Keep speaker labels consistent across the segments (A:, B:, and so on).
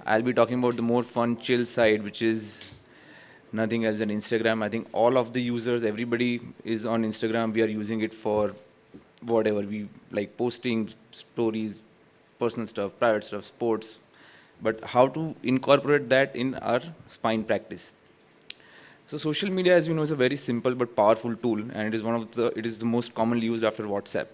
A: I'll be talking about the more fun, chill side, which is nothing else than Instagram. I think all of the users, everybody is on Instagram. We are using it for whatever we like, posting stories, personal stuff, private stuff, sports. But how to incorporate that in our spine practice? So social media, as you know, is a very simple but powerful tool, and it is the most commonly used after WhatsApp.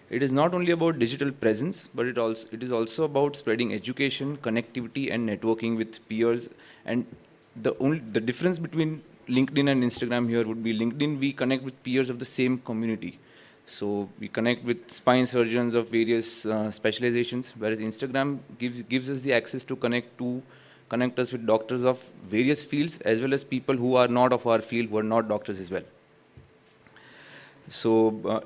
A: It is not only about digital presence, but it is also about spreading education, connectivity, and networking with peers. And the difference between LinkedIn and Instagram here would be LinkedIn, we connect with peers of the same community. So we connect with spine surgeons of various specializations, whereas Instagram gives us the access to connect us with doctors of various fields, as well as people who are not of our field, who are not doctors as well. So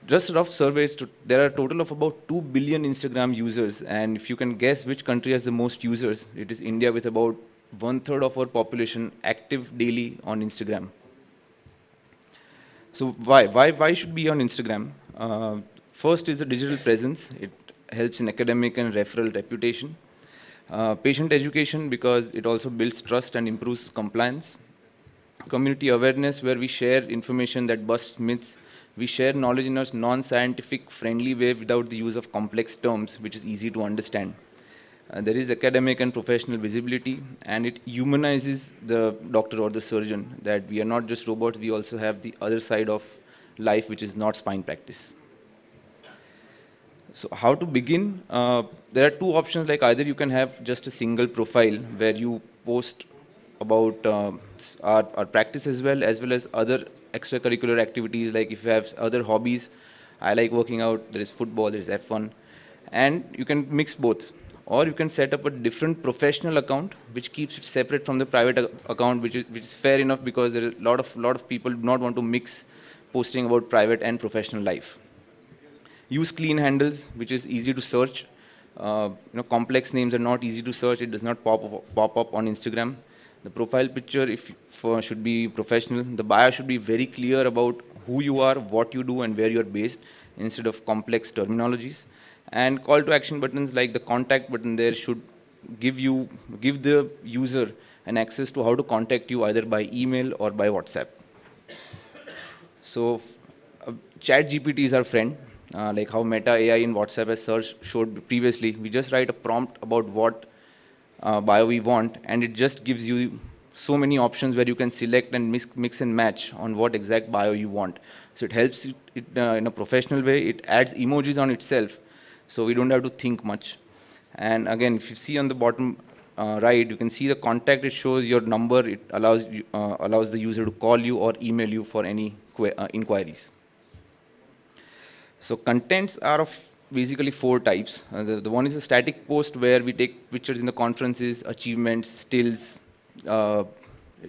A: just rough surveys, there are a total of about 2 billion Instagram users, and if you can guess which country has the most users, it is India, with about 1/3 of our population active daily on Instagram. So why should be on Instagram? First is the digital presence. It helps in academic and referral reputation. Patient education, because it also builds trust and improves compliance. Community awareness, where we share information that busts myths. We share knowledge in a non-scientific, friendly way without the use of complex terms, which is easy to understand. There is academic and professional visibility, and it humanizes the doctor or the surgeon, that we are not just robots, we also have the other side of life, which is not spine practice. So how to begin? There are two options, like either you can have just a single profile where you post about our practice as well as other extracurricular activities, like if you have other hobbies. I like working out, there is football, there is F1, and you can mix both. Or you can set up a different professional account, which keeps it separate from the private account, which is fair enough, because there are a lot of people do not want to mix posting about private and professional life. Use clean handles, which is easy to search. Complex names are not easy to search. It does not pop up on Instagram. The profile picture should be professional. The bio should be very clear about who you are, what you do, and where you are based, instead of complex terminologies. And call to action buttons, like the contact button there, should give the user an access to how to contact you, either by email or by WhatsApp. So Chat GPT is our friend. Like how Meta AI in WhatsApp has showed previously, we just write a prompt about what bio we want, and it just gives you so many options where you can select and mix and match on what exact bio you want. So it helps it in a professional way. It adds emojis on itself, so we don't have to think much. And again, if you see on the bottom right, you can see the contact. It shows your number. It allows the user to call you or email you for any inquiries. So contents are of basically 4 types. The one is a static post, where we take pictures in the conferences, achievements, stills.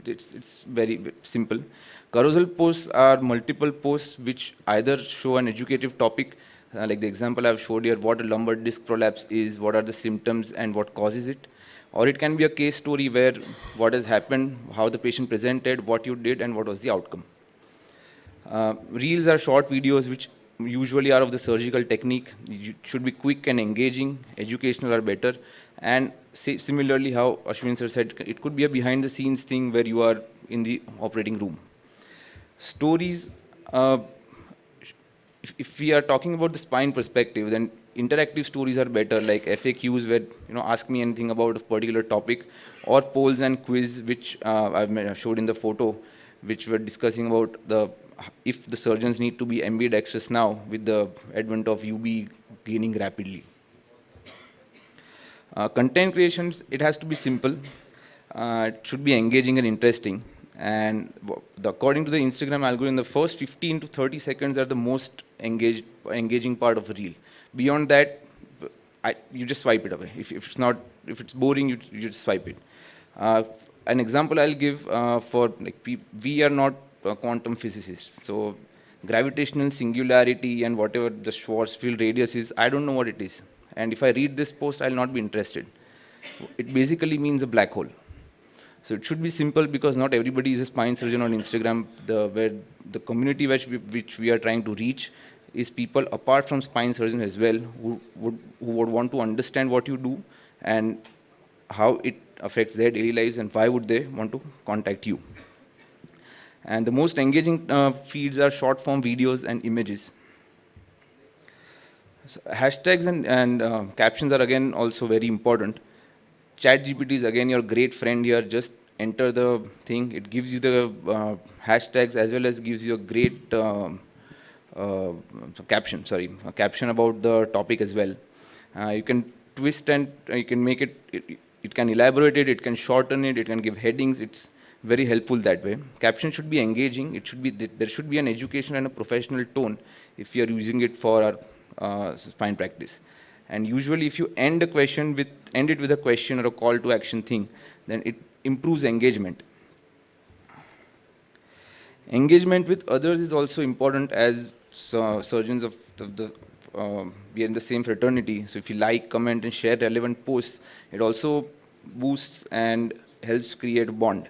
A: It's very simple. Carousel posts are multiple posts which either show an educative topic, like the example I've showed here, what a lumbar disc prolapse is, what are the symptoms, and what causes it. Or it can be a case story where what has happened, how the patient presented, what you did, and what was the outcome. Reels are short videos which usually are of the surgical technique. You should be quick and engaging. Educational are better. And similarly, how Ashwin sir said, it could be a behind the scenes thing where you are in the operating room. Stories, if we are talking about the spine perspective, then interactive stories are better, like FAQs, where ask me anything about a particular topic, or polls and quiz, which I've showed in the photo, which were discussing about if the surgeons need to be ambidextrous now with the advent of UB gaining rapidly. Content creations, it has to be simple. It should be engaging and interesting. And according to the Instagram algorithm, the first 15 to 30 seconds are the most engaging part of a reel. Beyond that, you just swipe it away. If it's boring, you just swipe it. An example I'll give we are not quantum physicists, so gravitational singularity and whatever the Schwarzschild radius is, I don't know what it is. And if I read this post, I'll not be interested. It basically means a black hole. So it should be simple, because not everybody is a spine surgeon on Instagram. Where the community which we are trying to reach is people apart from spine surgeons as well, who would want to understand what you do and how it affects their daily lives and why would they want to contact you. And the most engaging feeds are short form videos and images. So hashtags and captions are again also very important. ChatGPT is again your great friend here. Just enter the thing. It gives you the hashtags as well as gives you a great a caption about the topic as well. You can twist and you can make it can elaborate it, it can shorten it, it can give headings. It's very helpful that way. Caption should be engaging. It should be there should be an education and a professional tone if you are using it for our spine practice. And usually, if you end it with a question or a call to action thing, then it improves engagement. Engagement with others is also important as surgeons of the we are in the same fraternity. So if you like, comment, and share relevant posts, it also boosts and helps create a bond.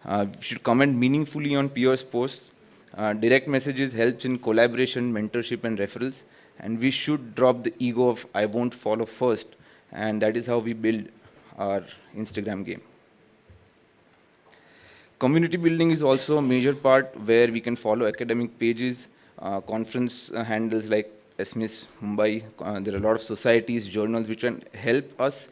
A: You should comment meaningfully on peers' posts. Direct messages helps in collaboration, mentorship, and referrals. And we should drop the ego of I won't follow first. And that is how we build our Instagram game. Community building is also a major part where we can follow academic pages, conference handles like SMISS Mumbai. There are a lot of societies, journals which can help us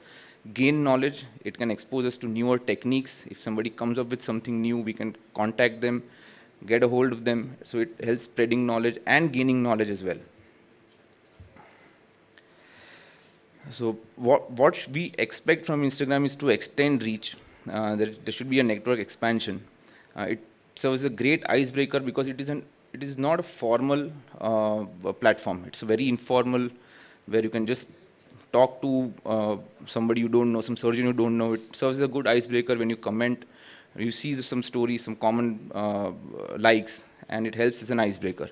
A: gain knowledge. It can expose us to newer techniques. If somebody comes up with something new, we can contact them, get a hold of them. So it helps spreading knowledge and gaining knowledge as well. So what we expect from Instagram is to extend reach. There should be a network expansion. It serves a great icebreaker because it is not a formal platform. It's a very informal where you can just talk to somebody you don't know, some surgeon you don't know. It serves as a good icebreaker when you comment. You see some stories, some common likes, and it helps as an icebreaker.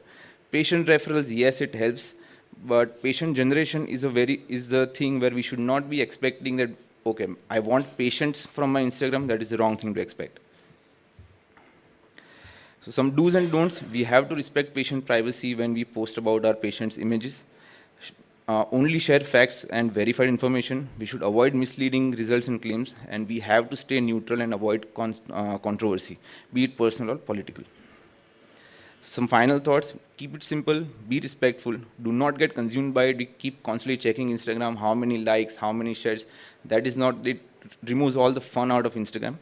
A: Patient referrals, yes, it helps. But patient generation is the thing where we should not be expecting that, okay, I want patients from my Instagram. That is the wrong thing to expect. So some do's and don'ts. We have to respect patient privacy when we post about our patients' images. Only share facts and verified information. We should avoid misleading results and claims. And we have to stay neutral and avoid controversy, be it personal or political. Some final thoughts, keep it simple, be respectful, do not get consumed by it. We keep constantly checking Instagram, how many likes, how many shares. That is not, it removes all the fun out of Instagram.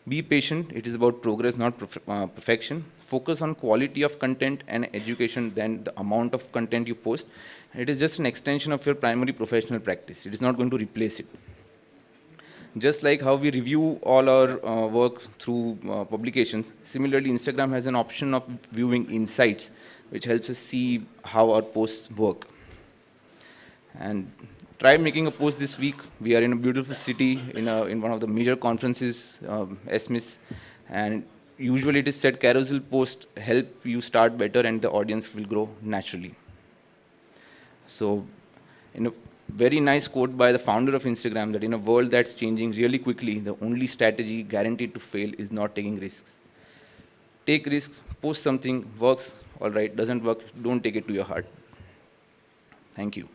A: Be patient, it is about progress, not perfection. Focus on quality of content and education than the amount of content you post. It is just an extension of your primary professional practice. It is not going to replace it. Just like how we review all our work through publications, similarly, Instagram has an option of viewing insights, which helps us see how our posts work. And try making a post this week. We are in a beautiful city, in one of the major conferences, SMISS, and usually it is said carousel posts help you start better and the audience will grow naturally. So, in a very nice quote by the founder of Instagram that in a world that's changing really quickly, the only strategy guaranteed to fail is not taking risks. Take risks, post something, works, all right, doesn't work, don't take it to your heart. Thank you.